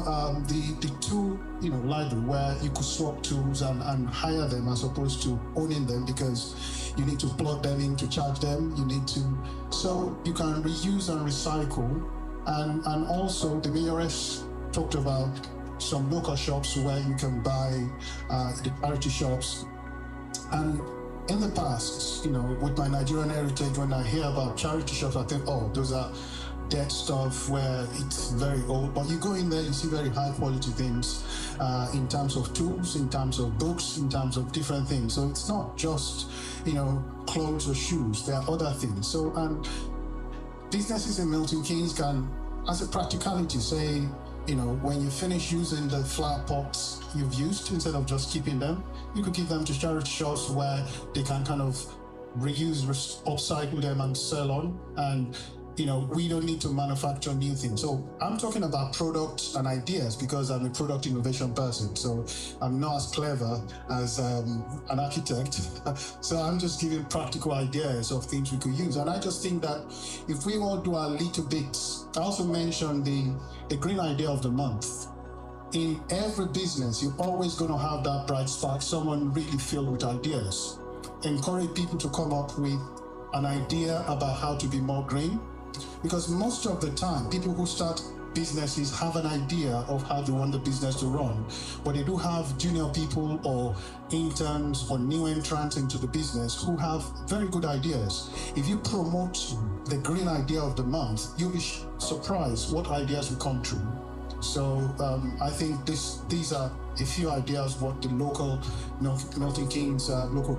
The tool, library where you could swap tools and hire them as opposed to owning them, because you need to plug them in to charge them. So you can reuse and recycle, and also the mayoress talked about some local shops where you can buy the charity shops. And in the past, with my Nigerian heritage, when I hear about charity shops, I think, oh, those are dead stuff where it's very old. But you go in there, you see very high quality things in terms of tools, in terms of books, in terms of different things. So it's not just, clothes or shoes. There are other things. So, and businesses in Melton Keynes can, as a practicality, say, when you finish using the flower pots you've used, instead of just keeping them, you could give them to charity shops where they can kind of reuse, upcycle them and sell on. And we don't need to manufacture new things. So I'm talking about products and ideas because I'm a product innovation person. So I'm not as clever as an architect. So I'm just giving practical ideas of things we could use. And I just think that if we all do a little bit, I also mentioned the green idea of the month. In every business, you're always going to have that bright spark, someone really filled with ideas. Encourage people to come up with an idea about how to be more green. Because most of the time, people who start businesses have an idea of how they want the business to run, but they do have junior people or interns or new entrants into the business who have very good ideas. If you promote the green idea of the month, you'll be surprised what ideas will come true. So I think these are a few ideas what the local Melton Keynes local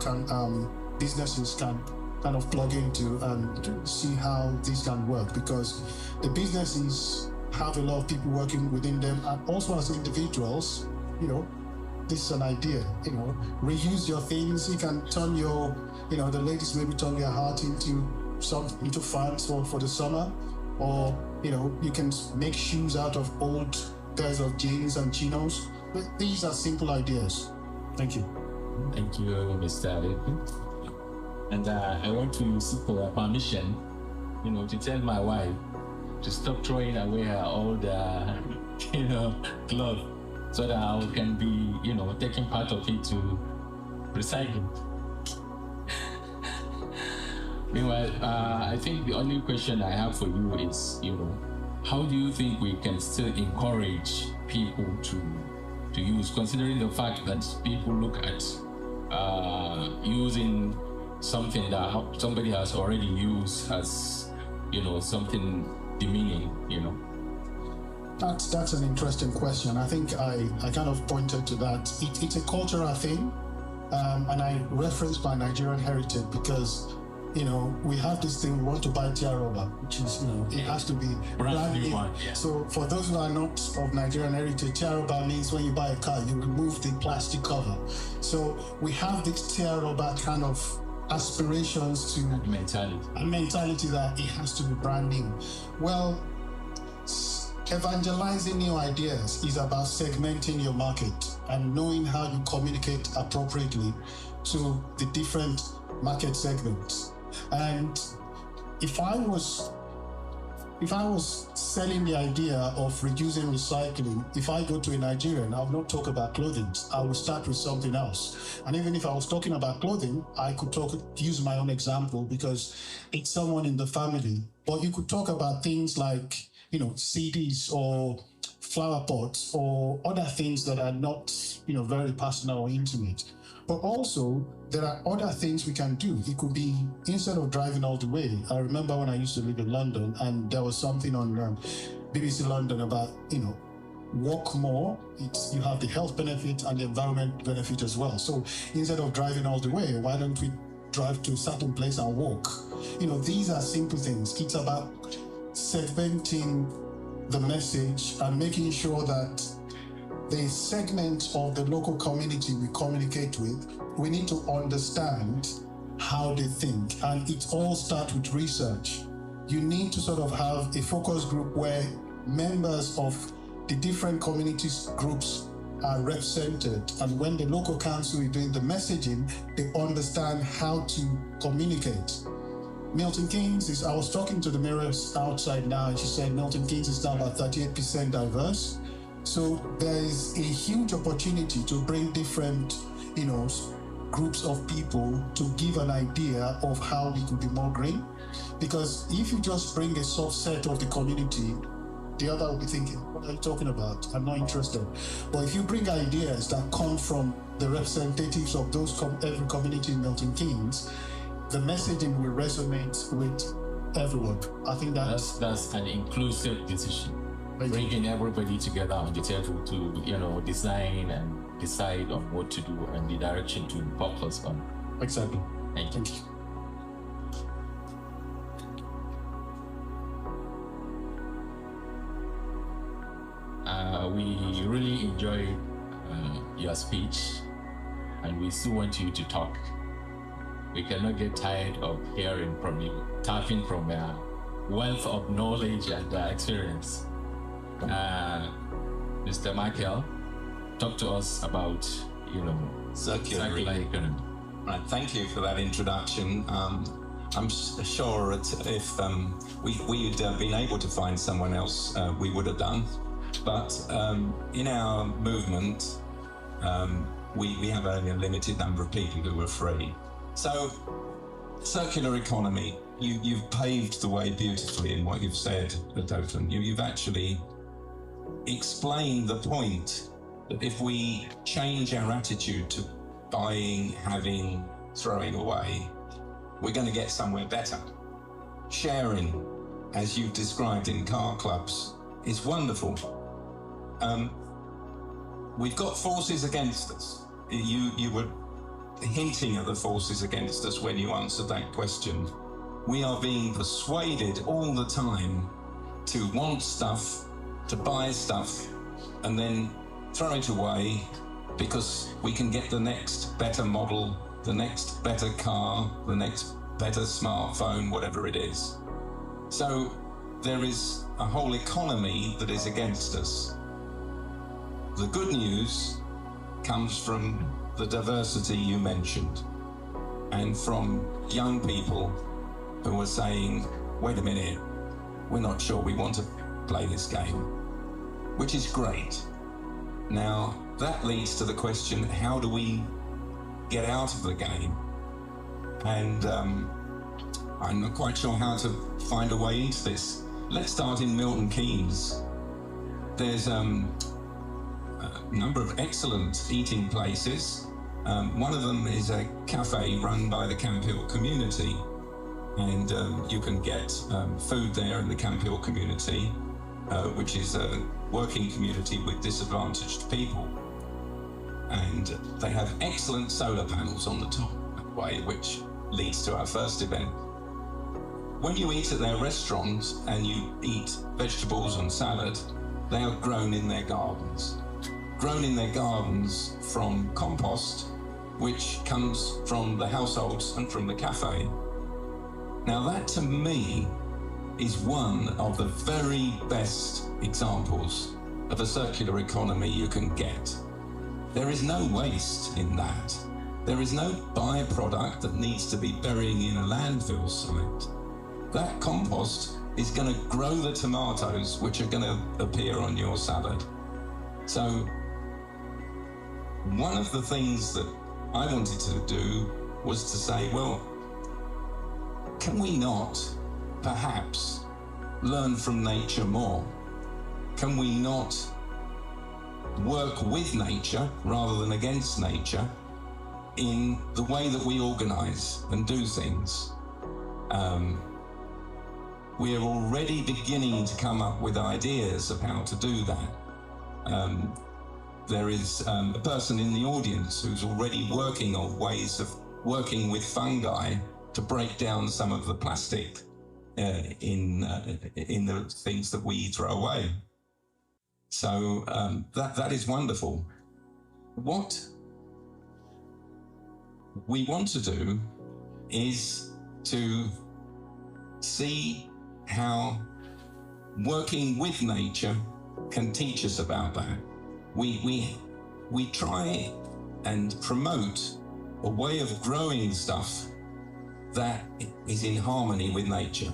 businesses can kind of plug into and see how this can work, because the businesses have a lot of people working within them, and also as individuals, this is an idea, reuse your things. You can turn your, the ladies maybe turn their heart into fans for the summer, or you can make shoes out of old pairs of jeans and chinos. But these are simple ideas. Thank you. Thank you, Mr. And I want to seek for your permission, to tell my wife to stop throwing away her old, clothes, so that I can be, taking part of it to recycling. Meanwhile, I think the only question I have for you is, how do you think we can still encourage people to use, considering the fact that people look at using something that somebody has already used as, something demeaning, That's an interesting question. I think I kind of pointed to that. It's a cultural thing, and I referenced my Nigerian heritage because, we have this thing, we want to buy tiaroba, which is, it has to be brand new. Yeah. So for those who are not of Nigerian heritage, tiaroba means when you buy a car, you remove the plastic cover. So we have this tiaroba kind of aspirations to mentality that it has to be brand new. Well, evangelizing new ideas is about segmenting your market and knowing how you communicate appropriately to the different market segments. And if I was selling the idea of reducing recycling, if I go to a Nigerian, I would not talk about clothing. I would start with something else. And even if I was talking about clothing, I could use my own example because it's someone in the family. But you could talk about things like, CDs or flower pots or other things that are not, very personal or intimate. But also, there are other things we can do. It could be, instead of driving all the way, I remember when I used to live in London and there was something on BBC London about, walk more. You have the health benefit and the environment benefit as well. So instead of driving all the way, why don't we drive to a certain place and walk? These are simple things. It's about segmenting the message and making sure that the segment of the local community we communicate with, we need to understand how they think. And it all starts with research. You need to sort of have a focus group where members of the different communities groups are represented. And when the local council is doing the messaging, they understand how to communicate. Melton Keynes I was talking to the mayor outside now, and she said Melton Keynes is now about 38% diverse. So there is a huge opportunity to bring different, groups of people to give an idea of how we could be more green. Because if you just bring a subset of the community, the other will be thinking, what are you talking about? I'm not interested. But if you bring ideas that come from the representatives of every community in Melton Keynes, the messaging will resonate with everyone. I think that's an inclusive decision. Bringing everybody together on the table to, design and decide on what to do and the direction to focus on. Exactly. Thank you. We really enjoyed your speech, and we still want you to talk. We cannot get tired of hearing from you, tapping from your wealth of knowledge and experience. Mr. Michael, talk to us about, circular economy. Right, thank you for that introduction. I'm sure if we'd been able to find someone else, we would have done. But in our movement, we have only a limited number of people who are free. So, circular economy, you've paved the way beautifully in what you've said, Melton. You've actually explained the point that if we change our attitude to buying, having, throwing away, we're going to get somewhere better. Sharing, as you've described in car clubs, is wonderful. We've got forces against us. You were hinting at the forces against us when you answered that question. We are being persuaded all the time to want stuff, to buy stuff, and then throw it away because we can get the next better model, the next better car, the next better smartphone, whatever it is. So there is a whole economy that is against us. The good news comes from the diversity you mentioned, and from young people who are saying, wait a minute, we're not sure we want to play this game, which is great. Now, that leads to the question, how do we get out of the game? And I'm not quite sure how to find a way into this. Let's start in Milton Keynes. There's a number of excellent eating places. One of them is a cafe run by the Camp Hill community, and you can get food there in the Camp Hill community, which is a working community with disadvantaged people. And they have excellent solar panels on the top, which leads to our first event. When you eat at their restaurant and you eat vegetables and salad, they are grown in their gardens. Grown in their gardens from compost, which comes from the households and from the cafe. Now that, to me, is one of the very best examples of a circular economy you can get. There is no waste in that. There is no byproduct that needs to be burying in a landfill site. That compost is going to grow the tomatoes which are going to appear on your salad. So one of the things that I wanted to do was to say, well, can we not perhaps learn from nature more? Can we not work with nature rather than against nature in the way that we organize and do things? We are already beginning to come up with ideas of how to do that. There is a person in the audience who's already working on ways of working with fungi to break down some of the plastic in the things that we throw away. So that is wonderful. What we want to do is to see how working with nature can teach us about that. We try and promote a way of growing stuff that is in harmony with nature.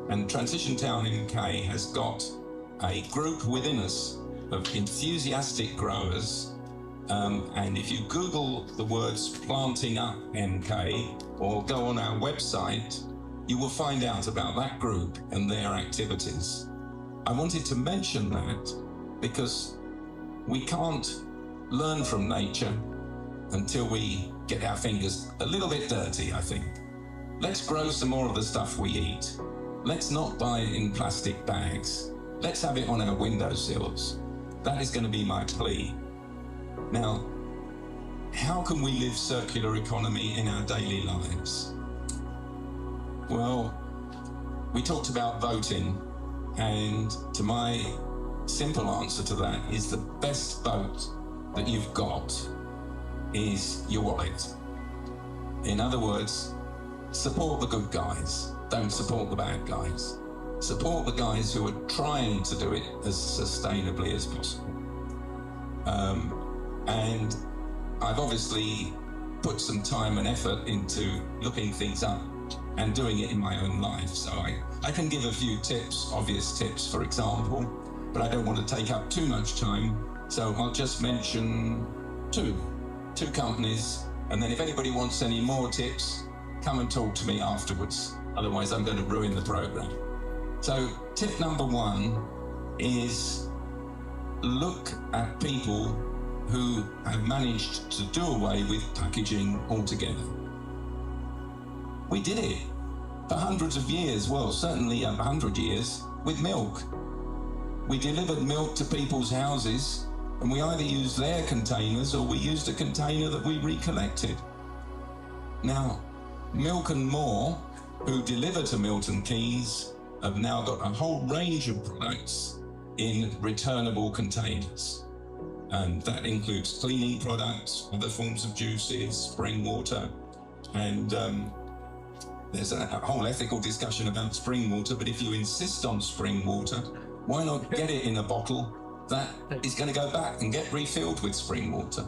And Transition Town in UK has got a group within us of enthusiastic growers. And if you Google the words planting up MK or go on our website, you will find out about that group and their activities. I wanted to mention that because we can't learn from nature until we get our fingers a little bit dirty, I think. Let's grow some more of the stuff we eat. Let's not buy it in plastic bags. Let's have it on our windowsills. That is going to be my plea. Now, how can we live circular economy in our daily lives? Well, we talked about voting, and to my simple answer to that is the best vote that you've got is your wallet. In other words, support the good guys, don't support the bad guys. Support the guys who are trying to do it as sustainably as possible. And I've obviously put some time and effort into looking things up and doing it in my own life. So I can give a few tips, obvious tips, for example, but I don't want to take up too much time. So I'll just mention two companies, and then if anybody wants any more tips, come and talk to me afterwards. Otherwise, I'm going to ruin the program. So tip number one is look at people who have managed to do away with packaging altogether. We did it for hundreds of years, well, certainly 100 years, with milk. We delivered milk to people's houses, and we either used their containers or we used a container that we recollected. Now, Milk and More, who deliver to Melton Keynes, have now got a whole range of products in returnable containers. And that includes cleaning products, other forms of juices, spring water, and there's a whole ethical discussion about spring water, but if you insist on spring water, why not get it in a bottle that is going to go back and get refilled with spring water?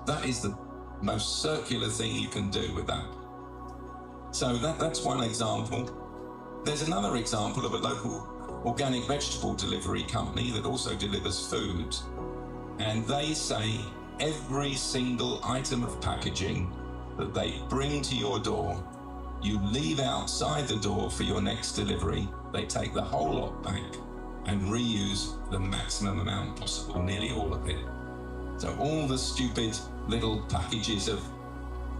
That is the most circular thing you can do with that. So that's one example. There's another example of a local organic vegetable delivery company that also delivers food. And they say every single item of packaging that they bring to your door, you leave outside the door for your next delivery, they take the whole lot back and reuse the maximum amount possible, nearly all of it. So all the stupid little packages of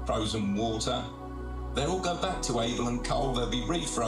frozen water, they'll all go back to Abel and Cole, they'll be refrozen.